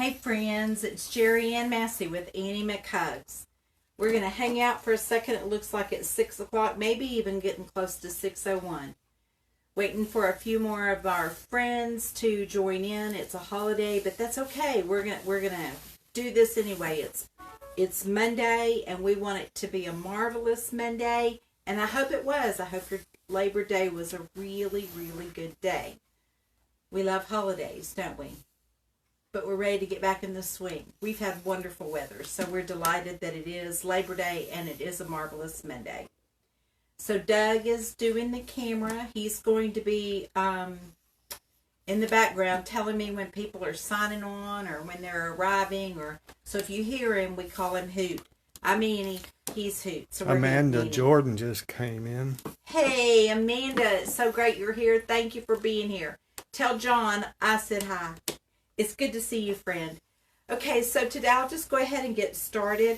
Hey friends, it's Jerry Ann Massey with Annie McHugs. We're going to hang out for a second. It looks like it's 6 o'clock, maybe even getting close to 6:01. Waiting for a few more of our friends to join in. It's a holiday, but that's okay. We're gonna do this anyway. It's Monday, and we want it to be a marvelous Monday, and I hope it was. I hope your Labor Day was a really, really good day. We love holidays, don't we? But we're ready to get back in the swing. We've had wonderful weather, so we're delighted that it is Labor Day and it is a marvelous Monday. So Doug is doing the camera. He's going to be in the background telling me when people are signing on or when they're arriving. So if you hear him, we call him Hoot. I'm Annie. He's Hoot. So Amanda Jordan just came in. Hey, Amanda. It's so great you're here. Thank you for being here. Tell John I said hi. It's good to see you, friend. Okay, so today I'll just go ahead and get started.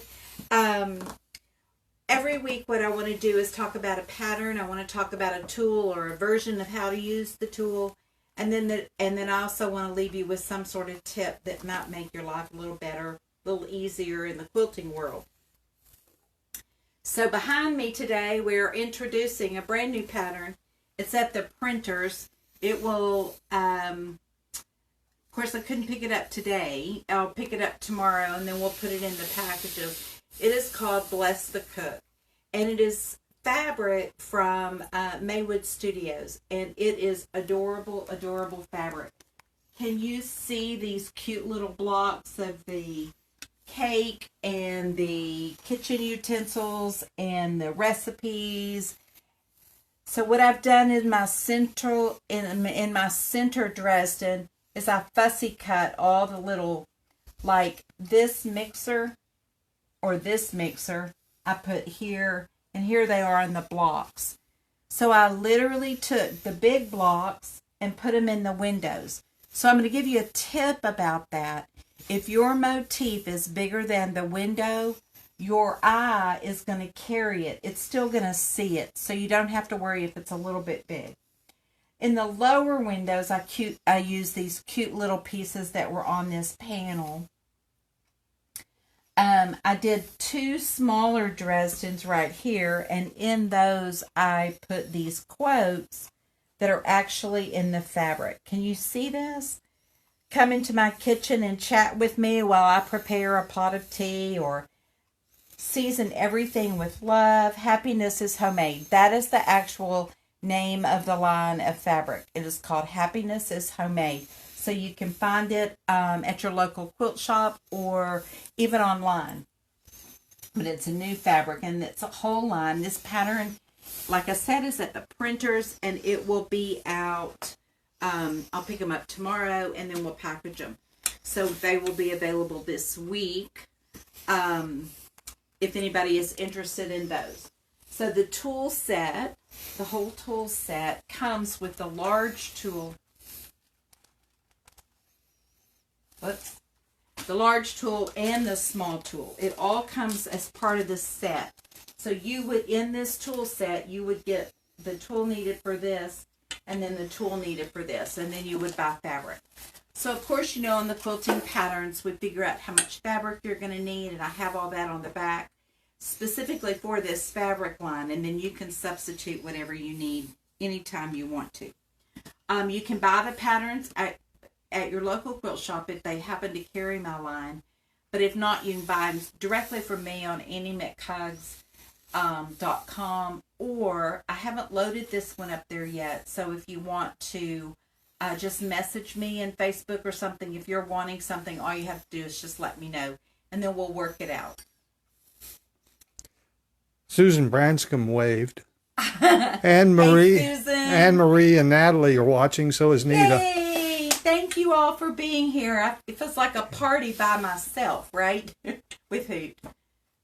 Every week what I want to do is talk about a pattern. I want to talk about a tool or a version of how to use the tool. And then I also want to leave you with some sort of tip that might make your life a little better, a little easier in the quilting world. So behind me today, we're introducing a brand new pattern. It's at the printers. It will... Of course, I couldn't pick it up today. I'll pick it up tomorrow, and then we'll put it in the packages. It is called Bless the Cook, and it is fabric from Maywood Studios, and it is adorable, adorable fabric. Can you see these cute little blocks of the cake and the kitchen utensils and the recipes? So what I've done in my center Dresden is I fussy cut all the little, like this mixer or this mixer, I put here, and here they are in the blocks. So I literally took the big blocks and put them in the windows. So I'm going to give you a tip about that. If your motif is bigger than the window, your eye is going to carry it. It's still going to see it, so you don't have to worry if it's a little bit big. In the lower windows, I use these cute little pieces that were on this panel. I did 2 smaller Dresdens right here, and in those I put these quotes that are actually in the fabric. Can you see this? Come into my kitchen and chat with me while I prepare a pot of tea, or season everything with love. Happiness is homemade. That is the actual name of the line of fabric. It is called Happiness is Homemade. So you can find it at your local quilt shop or even online. But it's a new fabric, and it's a whole line. This pattern, like I said, is at the printers, and it will be out. I'll pick them up tomorrow, and then we'll package them. So they will be available this week if anybody is interested in those. So the tool set, the whole tool set, comes with the large tool. The large tool and the small tool. It all comes as part of the set. So you would, in this tool set, you would get the tool needed for this, and then the tool needed for this, and then you would buy fabric. So of course, you know, in the quilting patterns, we figure out how much fabric you're going to need, and I have all that on the back, specifically for this fabric line, and then you can substitute whatever you need anytime you want to. You can buy the patterns at your local quilt shop if they happen to carry my line, but if not, you can buy them directly from me on AnnieMcHugs.com, or I haven't loaded this one up there yet, so if you want to just message me in Facebook or something. If you're wanting something, all you have to do is just let me know, and then we'll work it out. Susan Branscombe waved. Anne Marie, hey, Susan. Anne Marie and Natalie are watching. So is Nita. Yay! Thank you all for being here. It feels like a party by myself, right? With Hoot.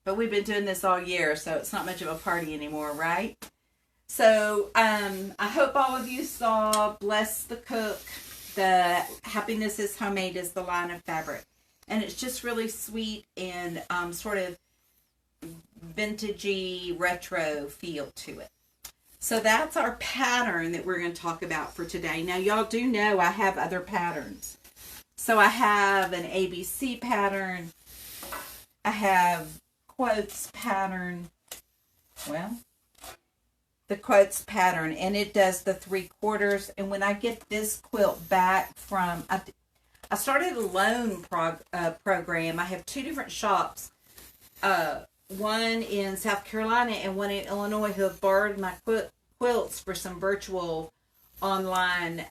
But we've been doing this all year, so it's not much of a party anymore, right? So I hope all of you saw Bless the Cook. The Happiness is Homemade is the line of fabric. And it's just really sweet and sort of vintagey retro feel to it. So that's our pattern that we're going to talk about for today. Now, y'all do know I have other patterns. So I have an ABC pattern. I have quotes pattern. Well, the quotes pattern, and it does the 3/4. And when I get this quilt back from, I started a loan program. I have 2 different shops, one in South Carolina and one in Illinois, who have borrowed my quilts for some virtual online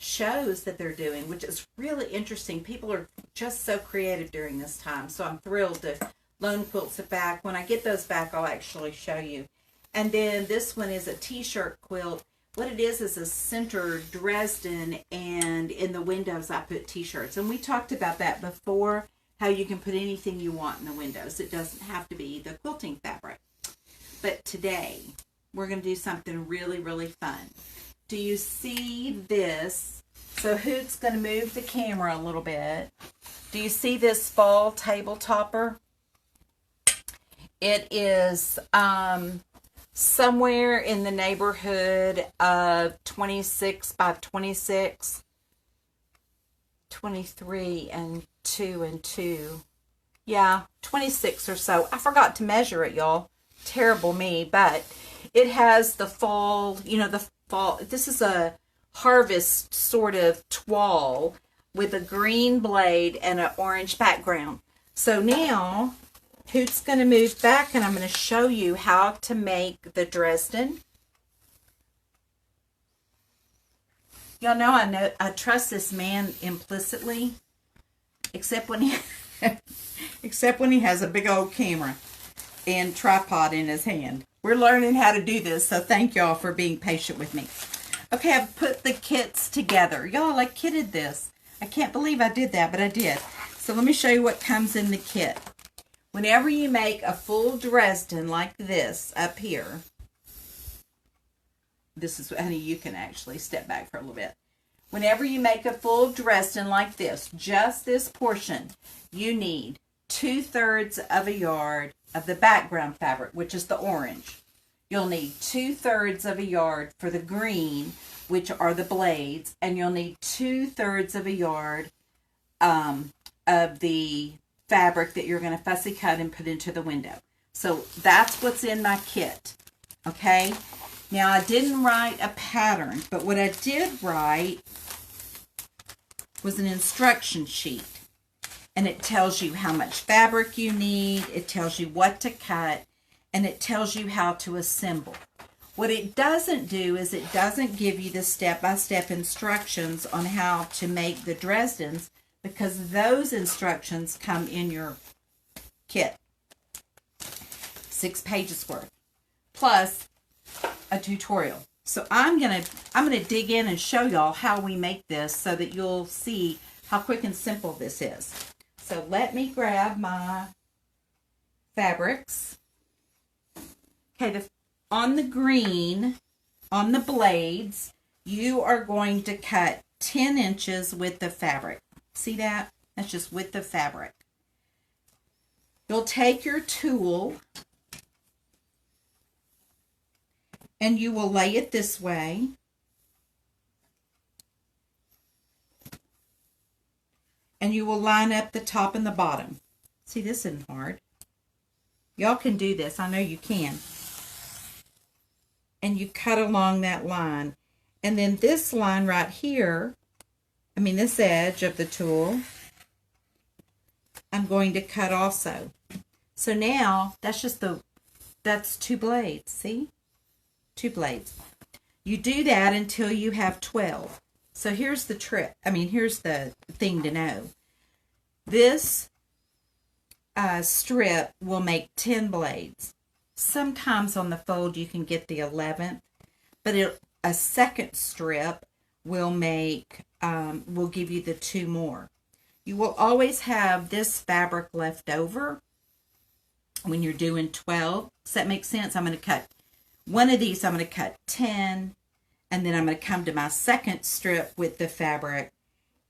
shows that they're doing, which is really interesting. People are just so creative during this time, so I'm thrilled to loan quilts back. When I get those back, I'll actually show you. And then this one is a t-shirt quilt. What it is a centered Dresden, and in the windows I put t-shirts. And we talked about that before, how you can put anything you want in the windows. It doesn't have to be the quilting fabric. But today, we're going to do something really, really fun. Do you see this? So Hoot's going to move the camera a little bit. Do you see this fall table topper? It is somewhere in the neighborhood of 26 by 26, 23 and 2 and 2. Yeah, 26 or so. I forgot to measure it, y'all. Terrible me, but it has the fall, the fall. This is a harvest sort of toile with a green blade and an orange background. So now Hoot's going to move back, and I'm going to show you how to make the Dresden. Y'all know I trust this man implicitly, except when he has a big old camera and tripod in his hand. We're learning how to do this, so thank y'all for being patient with me. Okay, I've put the kits together. Y'all, I kitted this. I can't believe I did that, but I did. So let me show you what comes in the kit. Whenever you make a full Dresden like this up here, this is, honey, you can actually step back for a little bit. Whenever you make a full Dresden like this, just this portion, you need 2/3 of a yard of the background fabric, which is the orange. You'll need 2/3 of a yard for the green, which are the blades, and you'll need 2/3 of a yard of the fabric that you're going to fussy cut and put into the window. So that's what's in my kit. Okay. Now I didn't write a pattern, but what I did write was an instruction sheet. And it tells you how much fabric you need, it tells you what to cut, and it tells you how to assemble. What it doesn't do is it doesn't give you the step-by-step instructions on how to make the Dresdens, because those instructions come in your kit. 6 pages worth, plus a tutorial. So I'm gonna dig in and show y'all how we make this so that you'll see how quick and simple this is. So let me grab my fabrics. Okay, on the green, on the blades, you are going to cut 10 inches with the fabric. See that? That's just with the fabric. You'll take your tool and you will lay it this way. And you will line up the top and the bottom. See, this isn't hard. Y'all can do this. I know you can. And you cut along that line. And then this line right here, this edge of the tool, I'm going to cut also. So now, that's 2 blades, see? 2 blades. You do that until you have 12. So here's the trick. Here's the thing to know. This strip will make 10 blades. Sometimes on the fold you can get the 11th, but a second strip will give you the 2 more. You will always have this fabric left over when you're doing 12. Does that make sense? I'm going to cut one of these. I'm going to cut 10. And then I'm going to come to my second strip with the fabric,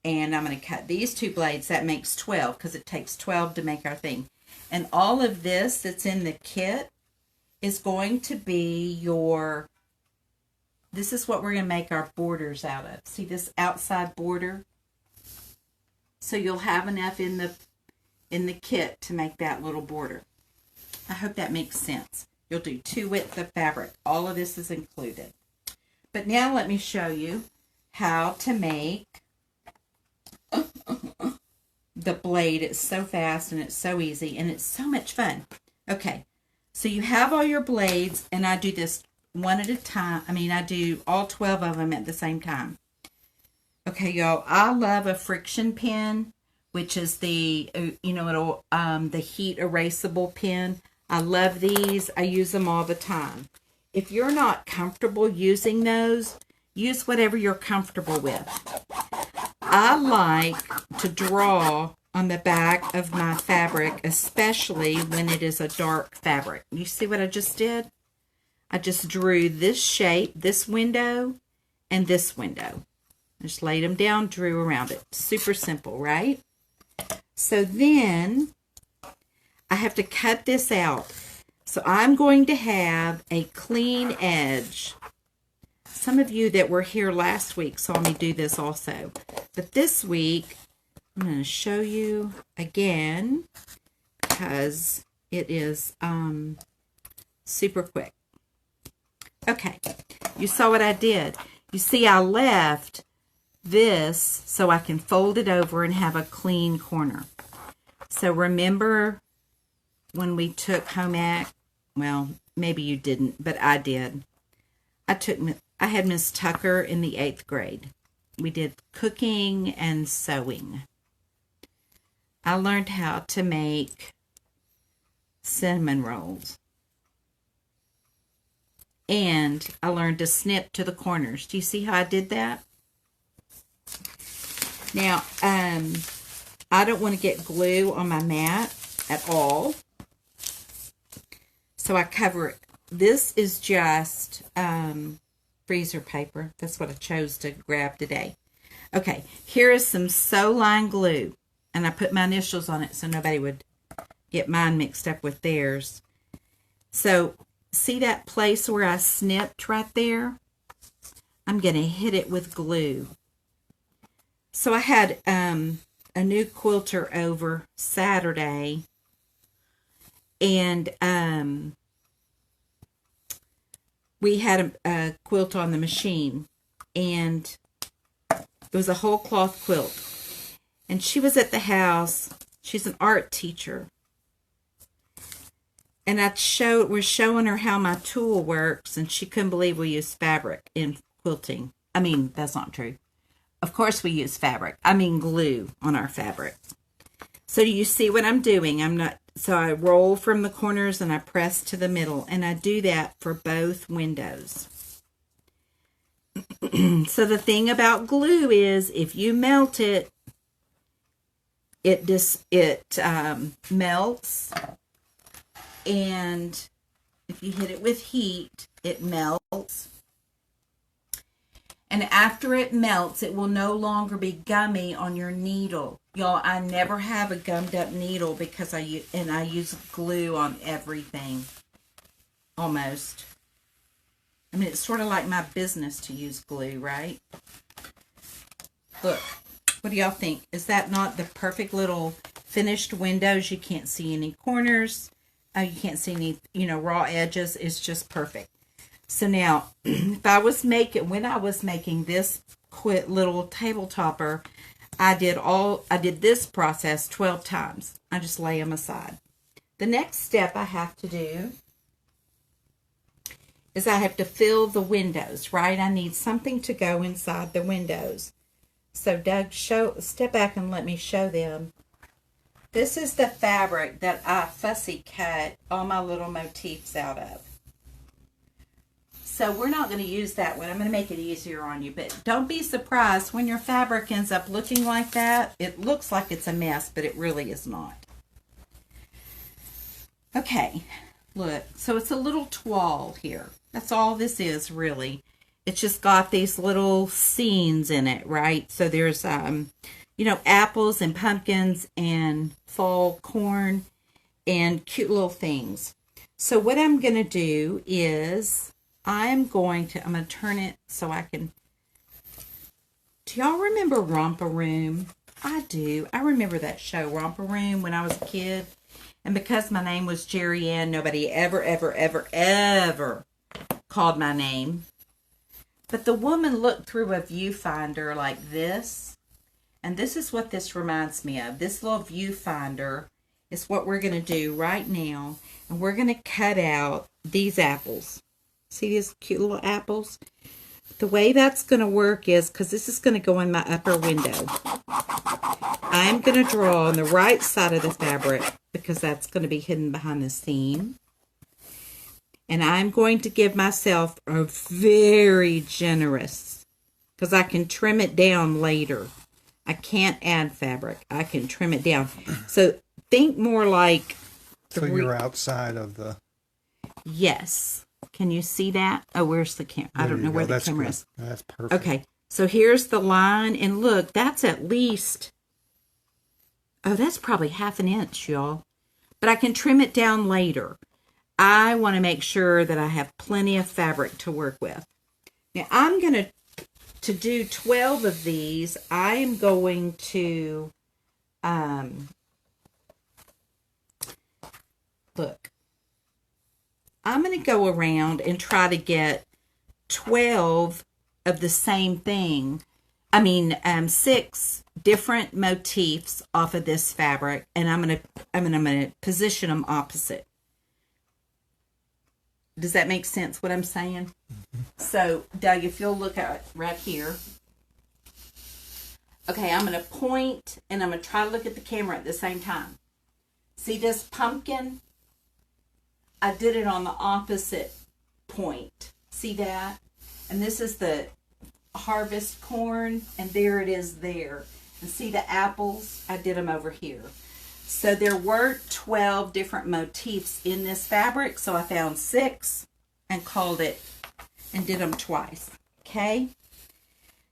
and I'm going to cut these 2 blades. That makes 12, because it takes 12 to make our thing. And all of this that's in the kit is going to be your this is what we're going to make our borders out of. See this outside border? So you'll have enough in the kit to make that little border. I hope that makes sense. You'll do 2 widths of fabric. All of this is included. But now let me show you how to make the blade. It's so fast and it's so easy and it's so much fun. Okay, so you have all your blades, and I do this one at a time. I do all 12 of them at the same time. Okay, y'all, I love a friction pen, which is the, the heat erasable pen. I love these. I use them all the time. If you're not comfortable using those, use whatever you're comfortable with. I like to draw on the back of my fabric, especially when it is a dark fabric. You see what I just did? I just drew this shape, this window, and this window. Just laid them down, drew around it. Super simple, right? So then I have to cut this out. So I'm going to have a clean edge. Some of you that were here last week saw me do this also. But this week, I'm going to show you again because it is super quick. Okay, you saw what I did. You see I left this so I can fold it over and have a clean corner. So remember when we took home ec? Well, maybe you didn't, but I did. I had Miss Tucker in the 8th grade. We did cooking and sewing. I learned how to make cinnamon rolls. And I learned to snip to the corners. Do you see how I did that? Now, I don't want to get glue on my mat at all. So I cover it. This is just freezer paper. That's what I chose to grab today. Okay, here is some sew line glue. And I put my initials on it so nobody would get mine mixed up with theirs. So, see that place where I snipped right there? I'm going to hit it with glue. So I had a new quilter over Saturday, and we had a quilt on the machine, and it was a whole cloth quilt. And she was at the house. She's an art teacher. And we're showing her how my tool works, and she couldn't believe we use fabric in quilting. That's not true. Of course we use fabric. Glue on our fabric. So do you see what I'm doing? So I roll from the corners and I press to the middle, and I do that for both windows. So the thing about glue is if you melt it, it melts. And if you hit it with heat, it melts. And after it melts, it will no longer be gummy on your needle. Y'all, I never have a gummed up needle because I use glue on everything. Almost. It's sort of like my business to use glue, right? Look, what do y'all think? Is that not the perfect little finished windows? You can't see any corners. You can't see any, raw edges. It's just perfect. So now, when I was making this little table topper, I did this process 12 times. I just lay them aside. The next step I have to do is I have to fill the windows, right? I need something to go inside the windows. So Doug, step back and let me show them. This is the fabric that I fussy cut all my little motifs out of. So we're not going to use that one. I'm going to make it easier on you. But don't be surprised when your fabric ends up looking like that. It looks like it's a mess, but it really is not. Okay, look. So it's a little toile here. That's all this is, really. It's just got these little scenes in it, right? So there's, apples and pumpkins and fall corn and cute little things. So what I'm going to do is I'm going to turn it so I can. Do y'all remember Romper Room? I do. I remember that show, Romper Room, when I was a kid. And because my name was Jerry Ann, nobody ever called my name. But the woman looked through a viewfinder like this. And this is what this reminds me of. This little viewfinder is what we're going to do right now. And we're going to cut out these apples. See these cute little apples? The way that's going to work is, because this is going to go in my upper window, I'm going to draw on the right side of the fabric because that's going to be hidden behind the seam. And I'm going to give myself a very generous, because I can trim it down later. I can't add fabric. I can trim it down. So think more like... So you're outside of the... Yes. Can you see that? Oh, where's the camera? I don't know where the camera is. That's perfect. Okay. So here's the line. And look, that's at least... Oh, that's probably 1/2 inch, y'all. But I can trim it down later. I want to make sure that I have plenty of fabric to work with. Now, I'm going to do 12 of these. I am going to... Look. I'm going to go around and try to get 12 of the same thing. 6 different motifs off of this fabric, and I'm going to position them opposite. Does that make sense what I'm saying? Mm-hmm. So, Doug, if you'll look at it right here. Okay, I'm going to point, and I'm going to try to look at the camera at the same time. See this pumpkin? I did it on the opposite point. See that? And this is the harvest corn, and there it is there. And see the apples? I did them over here. So there were 12 different motifs in this fabric, so I found 6 and called it and did them twice. Okay?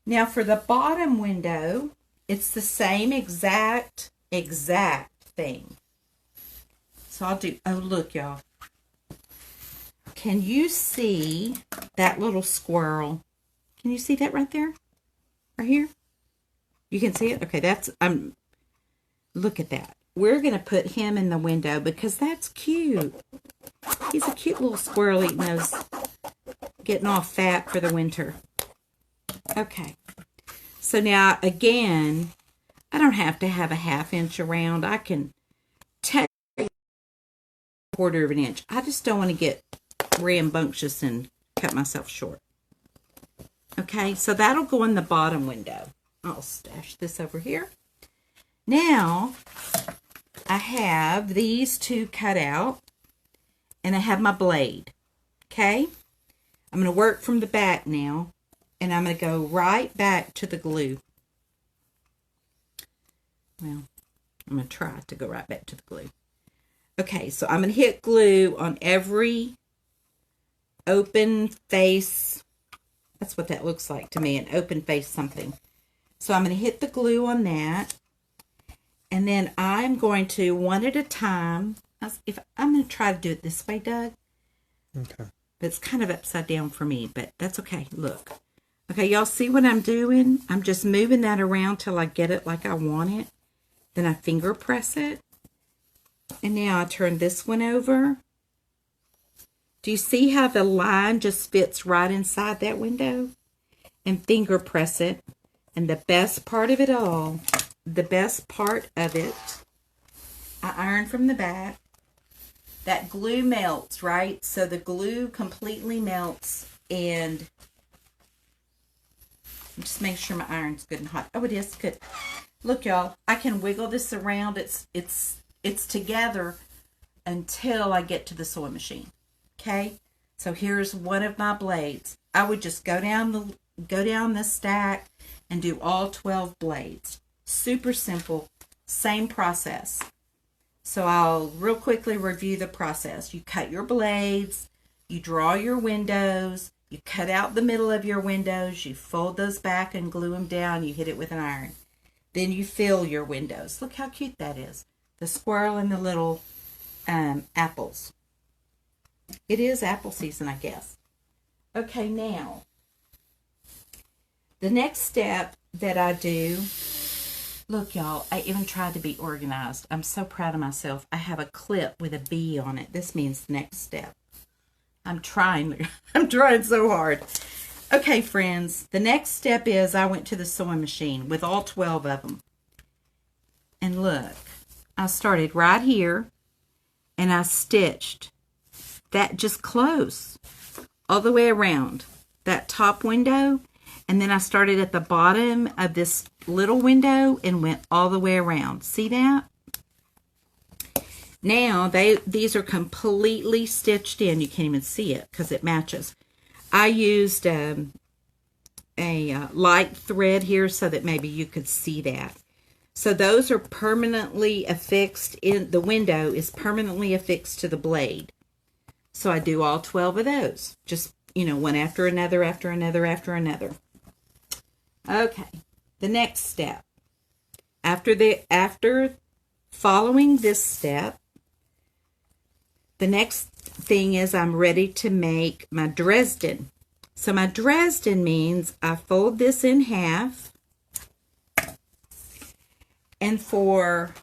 Now for the bottom window, it's the same exact thing. So I'll do, oh look y'all. Can you see that little squirrel? Can you see that right there? Right here? You can see it? Okay, that's, look at that. We're going to put him in the window because that's cute. He's a cute little squirrel eating those, getting all fat for the winter. Okay. So now, again, I don't have to have a 1/2 inch around. I can take 1/4 inch. I just don't want to get rambunctious and cut myself short. Okay, so that'll go in the bottom window. I'll stash this over here. Now, I have these 2 cut out, and I have my blade. Okay, I'm going to work from the back now, and I'm going to go right back to the glue. Well, I'm going to try to go right back to the glue. Okay, so I'm going to hit glue on every open face. That's what that looks like to me, an open face something. So I'm going to hit the glue on that. And then I'm going to, one at a time, I'm going to try to do it this way, Doug. Okay. But it's kind of upside down for me, but that's okay. Look. Okay, y'all see what I'm doing? I'm just moving that around till I get it like I want it. Then I finger press it. And now I turn this one over. Do you see how the line just fits right inside that window? And finger press it. And the best part of it all, I iron from the back. That glue melts, right? So the glue completely melts, and just make sure my iron's good and hot. Oh, it is good. Look, y'all, I can wiggle this around. It's together until I get to the sewing machine. Okay? So here's one of my blades. I would just go down the stack and do all 12 blades. Super simple, same process. So I'll real quickly review the process. You cut your blades, you draw your windows, you cut out the middle of your windows, you fold those back and glue them down, you hit it with an iron. Then you fill your windows. Look how cute that is. The squirrel and the little apples. It is apple season, I guess. Okay, now, the next step that I do, look, y'all, I even tried to be organized. I'm so proud of myself. I have a clip with a B on it. This means the next step. I'm trying so hard. Okay, friends, the next step is I went to the sewing machine with all 12 of them. And look, I started right here, and I stitched that just close all the way around that top window, and then I started at the bottom of this little window and went all the way around. See that? Now these are completely stitched in. You can't even see it because it matches. I used a light thread here so that maybe you could see that. So those are permanently affixed in the window is permanently affixed to the blade. So I do all 12 of those. Just, one after another, after another, after another. Okay. The next step. After following this step, the next thing is I'm ready to make my Dresden. So my Dresden means I fold this in half. And for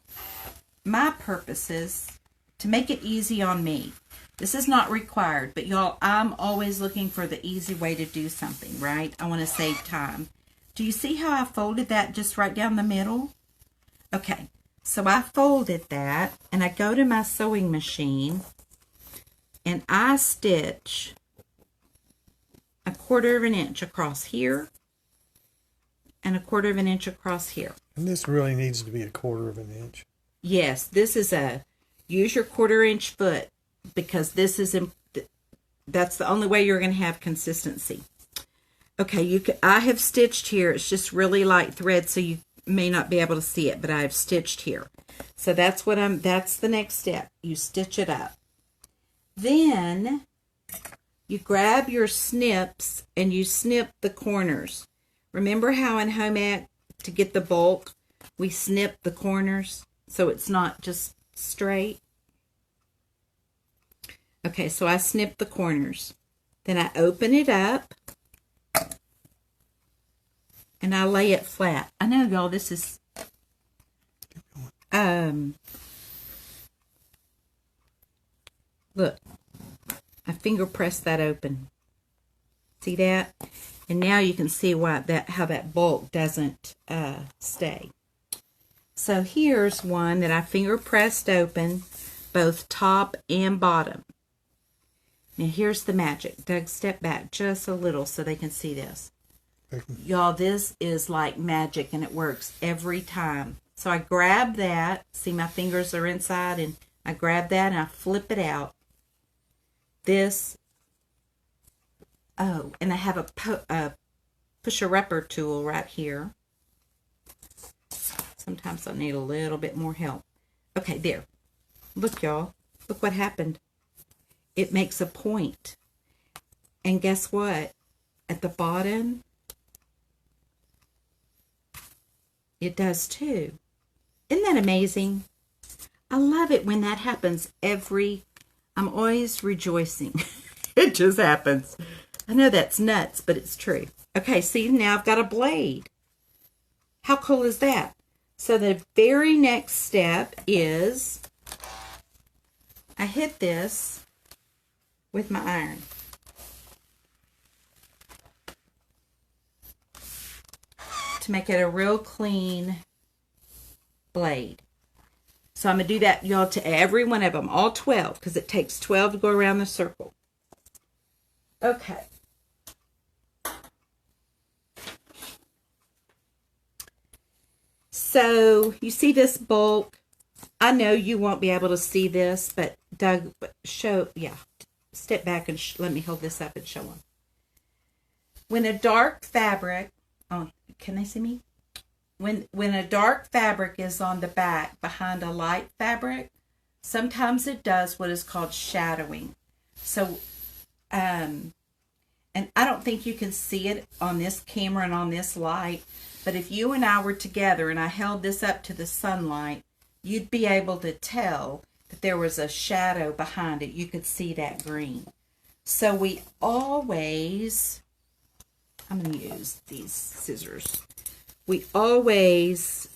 my purposes, to make it easy on me, this is not required, but y'all, I'm always looking for the easy way to do something, right? I want to save time. Do you see how I folded that just right down the middle? Okay, so I folded that, and I go to my sewing machine, and I stitch 1/4 of an inch across here, and 1/4 of an inch across here. And this really needs to be 1/4 of an inch. Yes, this is use your 1/4 inch foot, because that's the only way you're going to have consistency. Okay, I have stitched here. It's just really light thread, so you may not be able to see it, but I've stitched here. So that's the next step. You stitch it up. Then you grab your snips and you snip the corners. Remember how in home ec, to get the bulk, we snip the corners so it's not just straight? Okay, so I snip the corners. Then I open it up and I lay it flat. I know, y'all, this is look, I finger press that open. See that? And now you can see how that bulk doesn't stay. So here's one that I finger pressed open, both top and bottom. Now here's the magic. Doug, step back just a little so they can see this. Y'all, this is like magic, and it works every time. So I grab that. See, my fingers are inside, and I grab that and I flip it out. And I have a pusher-upper tool right here. Sometimes I need a little bit more help. Okay, there. Look, y'all. Look what happened. It makes a point. And guess what? At the bottom, it does too. Isn't that amazing? I love it when that happens I'm always rejoicing. It just happens. I know that's nuts, but it's true. Okay, see, now I've got a blade. How cool is that? So the very next step is I hit this with my iron. To make it a real clean blade. So I'm going to do that, y'all, to every one of them, all 12, because it takes 12 to go around the circle. Okay. So you see this bulk. I know you won't be able to see this, but Doug, step back and let me hold this up and show them. When a dark fabric, can they see me? When a dark fabric is on the back behind a light fabric, sometimes it does what is called shadowing. So, and I don't think you can see it on this camera and on this light, but if you and I were together and I held this up to the sunlight, you'd be able to tell that there was a shadow behind it. You could see that green. So we always, I'm going to use these scissors. We always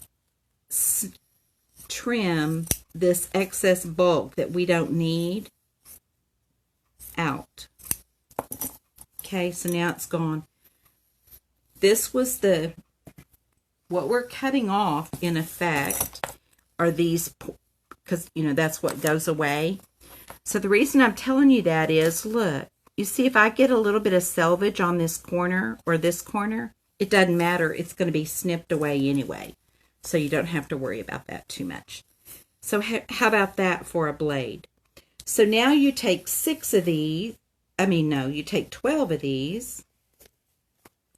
trim this excess bulk that we don't need out. Okay, so now it's gone. This was what we're cutting off, in effect, are these, because, you know, that's what goes away. So the reason I'm telling you that is, look, you see if I get a little bit of selvage on this corner or this corner, it doesn't matter. It's going to be snipped away anyway. So you don't have to worry about that too much. So how about that for a blade? So now you take 6 of these. You take 12 of these.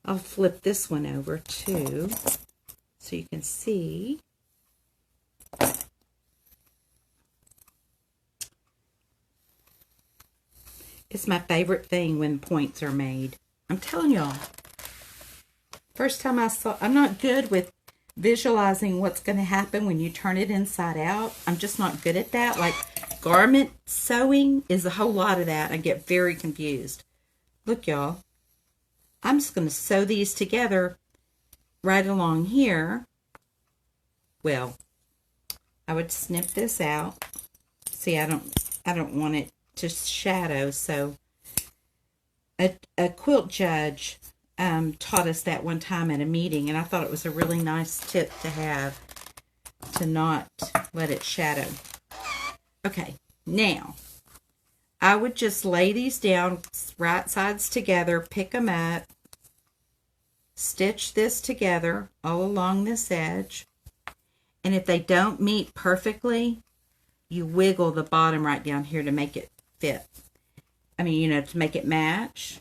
I'll flip this one over too, so you can see. It's my favorite thing when points are made. I'm telling y'all. First time I'm not good with visualizing what's going to happen when you turn it inside out. I'm just not good at that. Like garment sewing is a whole lot of that. I get very confused. Look, y'all. I'm just going to sew these together right along here. Well, I would snip this out. See, I don't want it to shadow, so a quilt judge taught us that one time at a meeting, and I thought it was a really nice tip to have, to not let it shadow. Okay, now I would just lay these down right sides together, pick them up, stitch this together all along this edge, and if they don't meet perfectly, you wiggle the bottom right down here to make it fit. To make it match.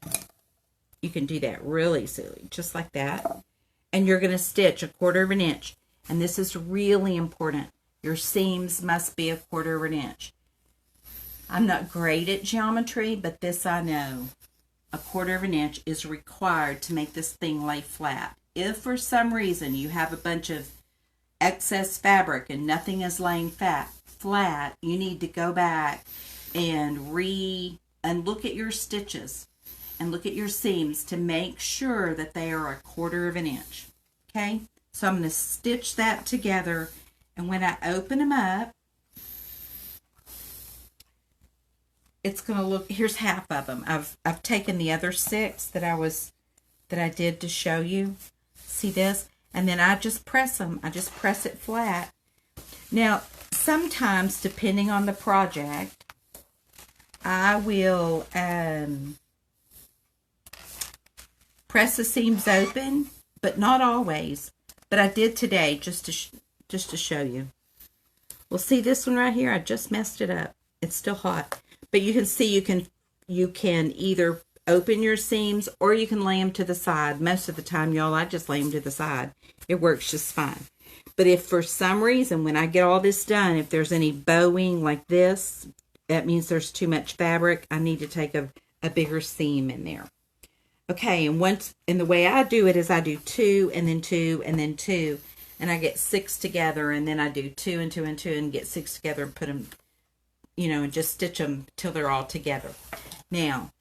You can do that really silly, just like that. And you're going to stitch 1/4 inch. And this is really important. Your seams must be 1/4 inch. I'm not great at geometry, but this I know. 1/4 inch is required to make this thing lay flat. If for some reason you have a bunch of excess fabric and nothing is laying flat, you need to go back and look at your stitches and look at your seams to make sure that they are 1/4 inch. Okay, so I'm going to stitch that together, and when I open them up, it's going to look, here's half of them. I've taken the other 6 that I did to show you. See this? And then I just press them. I just press it flat. Now, sometimes, depending on the project, I will press the seams open, but not always. But I did today just to show you. Well, see this one right here? I just messed it up. It's still hot. But you can see you can either open your seams or you can lay them to the side. Most of the time, y'all, I just lay them to the side. It works just fine. But if for some reason, when I get all this done, if there's any bowing like this, that means there's too much fabric. I need to take a bigger seam in there. Okay, and the way I do it is I do 2 and then 2 and then 2, and I get 6 together, and then I do 2 and 2 and 2 and get 6 together and put them, and just stitch them till they're all together. Now,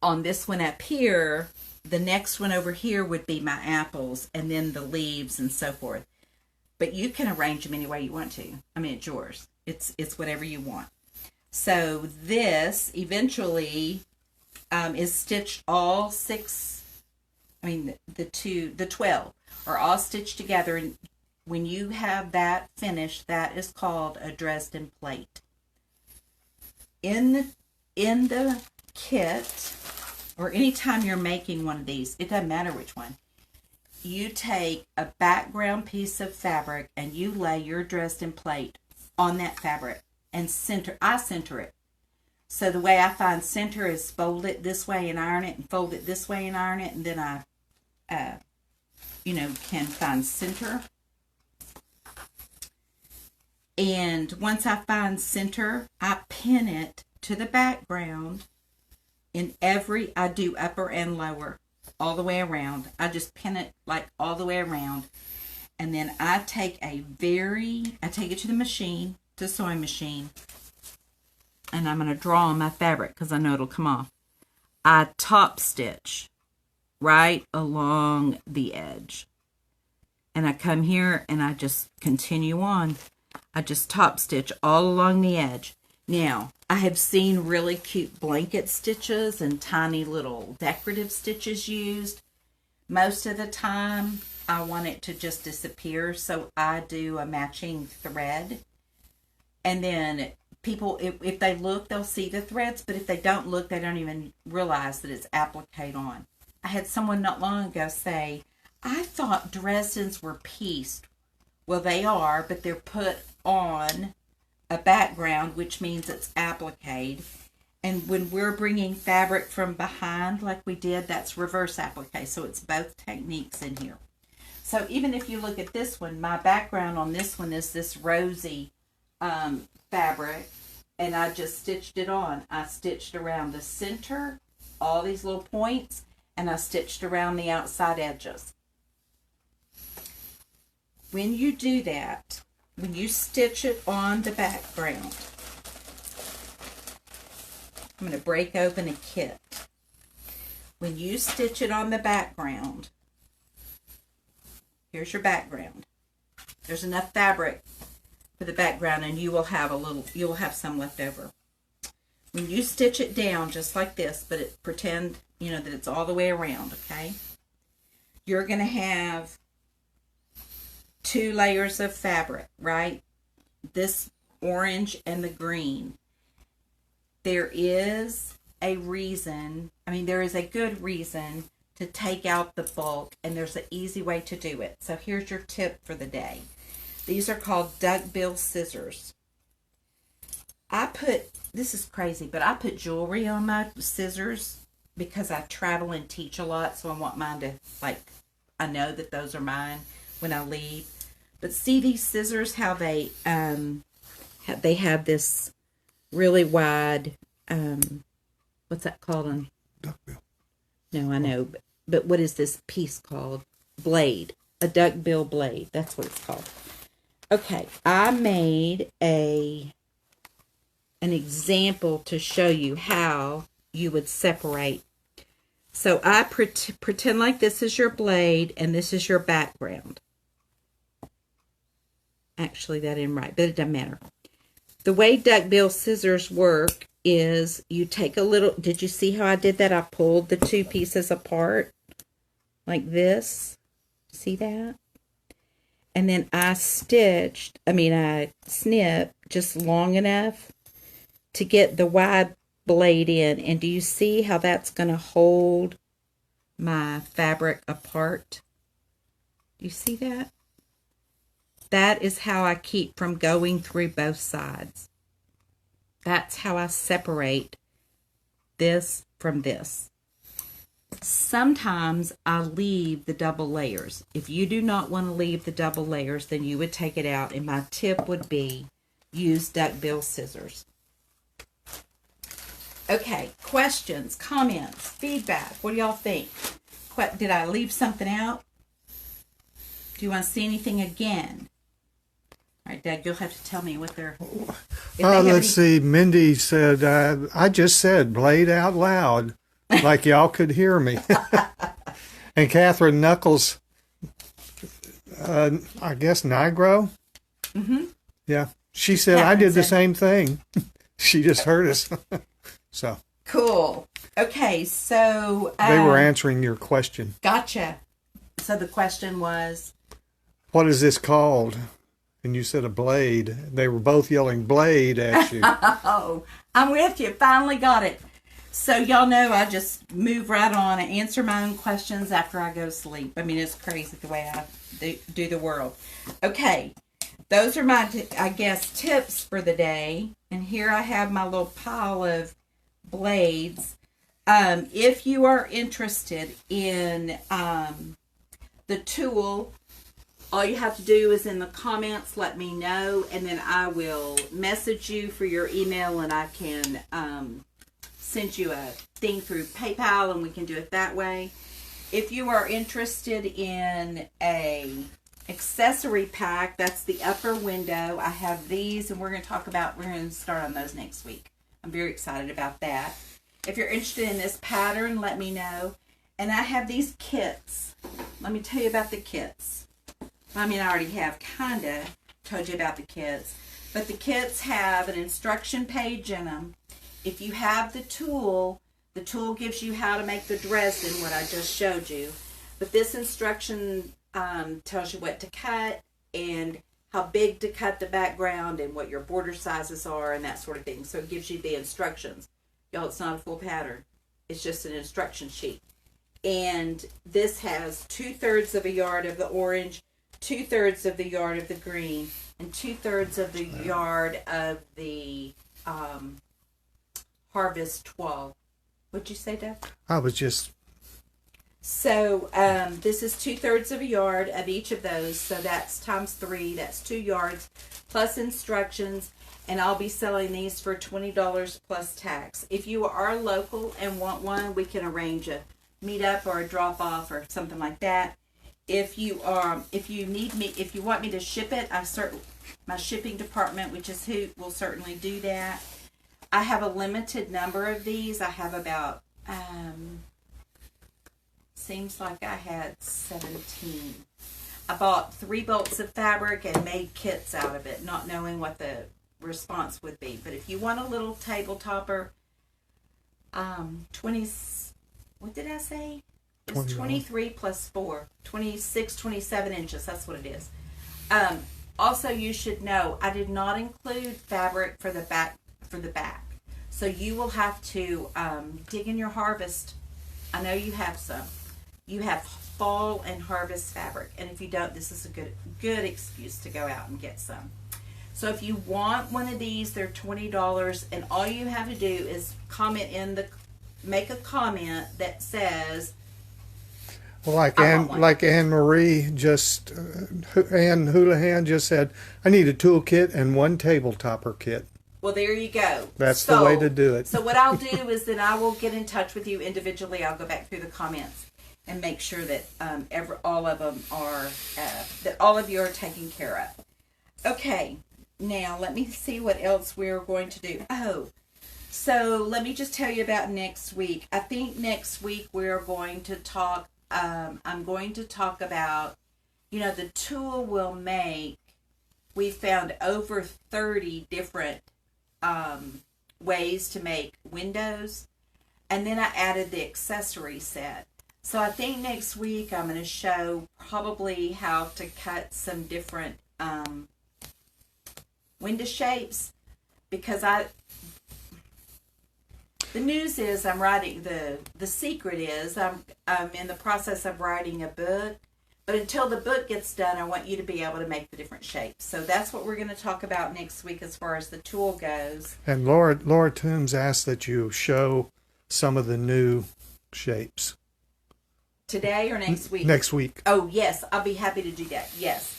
on this one up here, the next one over here would be my apples, and then the leaves and so forth. But you can arrange them any way you want to. It's yours. It's whatever you want. So this eventually is stitched all 6. The 12 are all stitched together. And when you have that finished, that is called a Dresden plate. In the kit, or anytime you're making one of these, it doesn't matter which one. You take a background piece of fabric and you lay your Dresden plate on that fabric and I center it. So the way I find center is fold it this way and iron it, and fold it this way and iron it, and then I, can find center. And once I find center, I pin it to the background. I do upper and lower, all the way around. I just pin it like all the way around. And then I take it to the machine, to sewing machine. and I'm going to draw on my fabric because I know it'll come off. I top stitch right along the edge. And I come here and I just continue on. I just top stitch all along the edge. Now, I have seen really cute blanket stitches and tiny little decorative stitches used. Most of the time, I want it to just disappear, so I do a matching thread. And then people, if they look, they'll see the threads, but if they don't look, they don't even realize that it's applique on. I had someone not long ago say, I thought Dresdens were pieced. Well, they are, but they're put on a background, which means it's appliqued. And when we're bringing fabric from behind, like we did, that's reverse applique. So it's both techniques in here. So even if you look at this one, my background on this one is this rosy fabric, and I just stitched it on. I stitched around the center, all these little points, and I stitched around the outside edges. When you do that, when you stitch it on the background, I'm going to break open a kit. When you stitch it on the background, here's your background. There's enough fabric for the background, and you will have some left over. When you stitch it down just like this, but pretend, that it's all the way around, okay? You're going to have 2 layers of fabric, right? This orange and the green. There is a reason, there is a good reason to take out the bulk, and there's an easy way to do it. So here's your tip for the day. These are called duckbill scissors. This is crazy, but I put jewelry on my scissors because I travel and teach a lot, so I want mine to, I know that those are mine when I leave. But see these scissors, how they have this really wide, what's that called? Duckbill. No, I know, but what is this piece called? Blade. A duckbill blade. That's what it's called. Okay, I made an example to show you how you would separate. So I pretend like this is your blade and this is your background. Actually, that ain't right, but it doesn't matter. The way duckbill scissors work is you take a little, did you see how I did that? I pulled the 2 pieces apart like this. See that? And then I snipped just long enough to get the wide blade in. And do you see how that's going to hold my fabric apart? Do you see that? That is how I keep from going through both sides. That's how I separate this from this. Sometimes I leave the double layers. If you do not want to leave the double layers, then you would take it out. And my tip would be use duckbill scissors. Okay, questions, comments, feedback. What do y'all think? Did I leave something out? Do you want to see anything again? All right, Doug, you'll have to tell me what they're... Let's see. Mindy said, I just said blade out loud, like y'all could hear me. And Catherine Knuckles, I guess Nigro? Mm-hmm. Yeah. She said, I did the same thing. She just heard us. So cool. Okay, so... they were answering your question. Gotcha. So the question was... what is this called? And you said a blade. They were both yelling blade at you. Oh, I'm with you. Finally got it. So y'all know I just move right on and answer my own questions after I go to sleep. It's crazy the way I do the world. Okay, those are my, tips for the day. And here I have my little pile of blades. If you are interested in the tool, all you have to do is in the comments let me know, and then I will message you for your email, and I can send you a thing through PayPal, and we can do it that way. If you are interested in a accessory pack, that's the upper window. I have these, and we're going to start on those next week. I'm very excited about that. If you're interested in this pattern, let me know. And I have these kits. Let me tell you about the kits. I mean, I already have kind of told you about the kits. But the kits have an instruction page in them. If you have the tool gives you how to make the Dresden, what I just showed you. But this instruction tells you what to cut and how big to cut the background and what your border sizes are and that sort of thing. So it gives you the instructions. Y'all, it's not a full pattern. It's just an instruction sheet. And this has 2/3 of a yard of the orange, 2/3 of the yard of the green, and 2/3 of the yard of the harvest 12. What'd you say, Doug? I was just... So this is 2/3 of a yard of each of those. So that's times 3. That's 2 yards plus instructions. And I'll be selling these for $20 plus tax. If you are local and want one, we can arrange a meetup or a drop off or something like that. If you want me to ship it, my shipping department, which is who will certainly do that. I have a limited number of these. I have about seems like I had 17. I bought 3 bolts of fabric and made kits out of it, not knowing what the response would be. But if you want a little table topper, 20, what did I say? It's 23 plus 4, 26, 27 inches. That's what it is. Also, you should know I did not include fabric for the back. So you will have to dig in your harvest. I know you have some. You have fall and harvest fabric, and if you don't, this is a good excuse to go out and get some. So if you want one of these, they're $20, and all you have to do is make a comment that says, well, like Anne Marie just, Anne Houlihan just said, I need a tool kit and 1 table topper kit. Well, there you go. That's the way to do it. So what I'll do is then I will get in touch with you individually. I'll go back through the comments and make sure that all of them are, that all of you are taken care of. Okay. Now, let me see what else we're going to do. Oh, so let me just tell you about next week. I think next week we're going to talk, I'm going to talk about, the tool will make, we found over 30 different ways to make windows. And then I added the accessory set. So I think next week I'm going to show probably how to cut some different window shapes, because the news is I'm writing, the secret is I'm in the process of writing a book, but until the book gets done, I want you to be able to make the different shapes. So that's what we're going to talk about next week as far as the tool goes. And Laura Toombs asked that you show some of the new shapes. Today or next week? Next week. Oh, yes. I'll be happy to do that. Yes.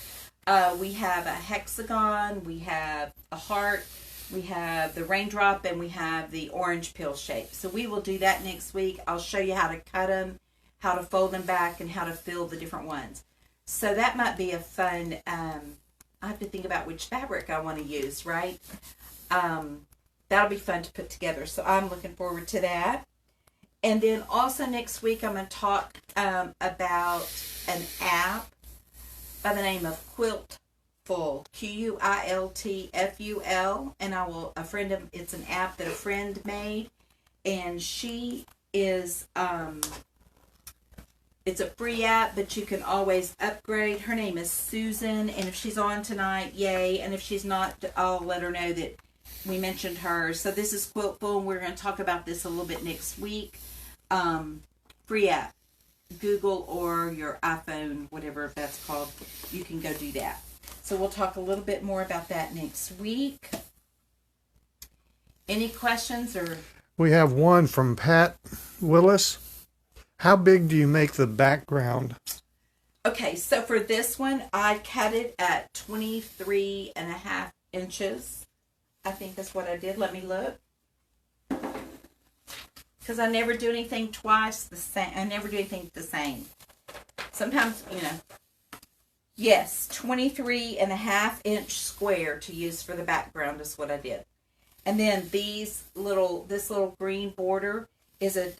We have a hexagon, we have a heart, we have the raindrop, and we have the orange pill shape. So we will do that next week. I'll show you how to cut them, how to fold them back, and how to fill the different ones. So that might be a fun, I have to think about which fabric I want to use, right? That'll be fun to put together. So I'm looking forward to that. And then also next week I'm going to talk about an app by the name of Quiltful, Quiltful, and it's an app that a friend made, and she is, it's a free app, but you can always upgrade. Her name is Susan, and if she's on tonight, yay, and if she's not, I'll let her know that we mentioned her. So this is Quiltful, and we're going to talk about this a little bit next week. Free app. Google or your iPhone, whatever that's called, you can go do that. So we'll talk a little bit more about that next week. Any questions? Or we have one from Pat Willis. How big do you make the background? Okay, so for this one, I cut it at 23.5 inches. I think that's what I did. Let me look. Because I never do anything twice the same. I never do anything the same. Sometimes, yes, 23.5 inch square to use for the background is what I did. And then this little green border is a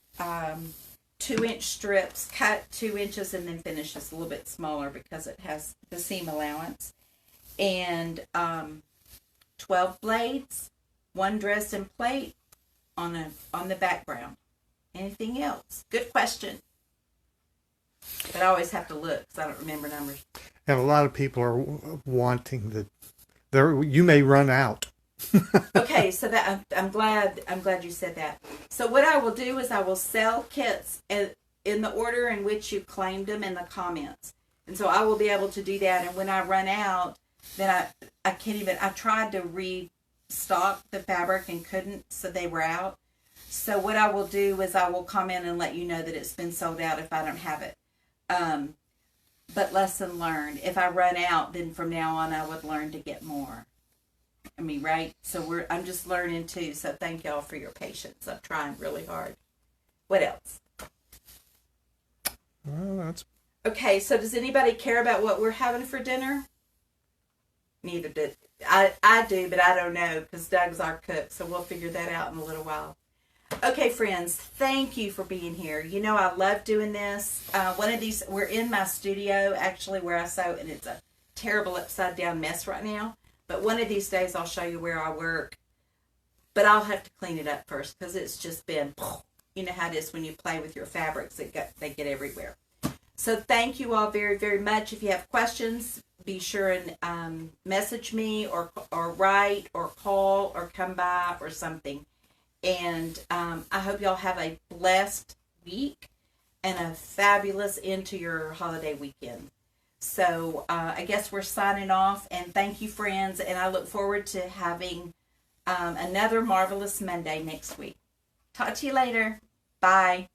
2-inch strips, cut 2 inches and then finishes a little bit smaller because it has the seam allowance. And 12 blades, 1 Dresden plate on the background. Anything else? Good question. But I always have to look because I don't remember numbers. And a lot of people are wanting you may run out. Okay, so that I'm glad you said that. So what I will do is I will sell kits in the order in which you claimed them in the comments. And so I will be able to do that. And when I run out, then I can't even, I tried to restock the fabric and couldn't, so they were out. So what I will do is I will comment and let you know that it's been sold out if I don't have it. But lesson learned. If I run out, then from now on I would learn to get more. I mean, right? So I'm just learning too. So thank y'all for your patience. I'm trying really hard. What else? Well, that's... Okay, so does anybody care about what we're having for dinner? Neither did I do, but I don't know because Doug's our cook, so we'll figure that out in a little while. Okay, friends, thank you for being here. You know, I love doing this. One of these, we're in my studio, actually, where I sew, and it's a terrible upside-down mess right now. But one of these days, I'll show you where I work. But I'll have to clean it up first, because it's just been, you know how it is when you play with your fabrics, they get everywhere. So thank you all very, very much. If you have questions, be sure and message me, or write, or call, or come by, or something. And I hope y'all have a blessed week and a fabulous into your holiday weekend. So I guess we're signing off. And thank you, friends. And I look forward to having another Marvelous Monday next week. Talk to you later. Bye.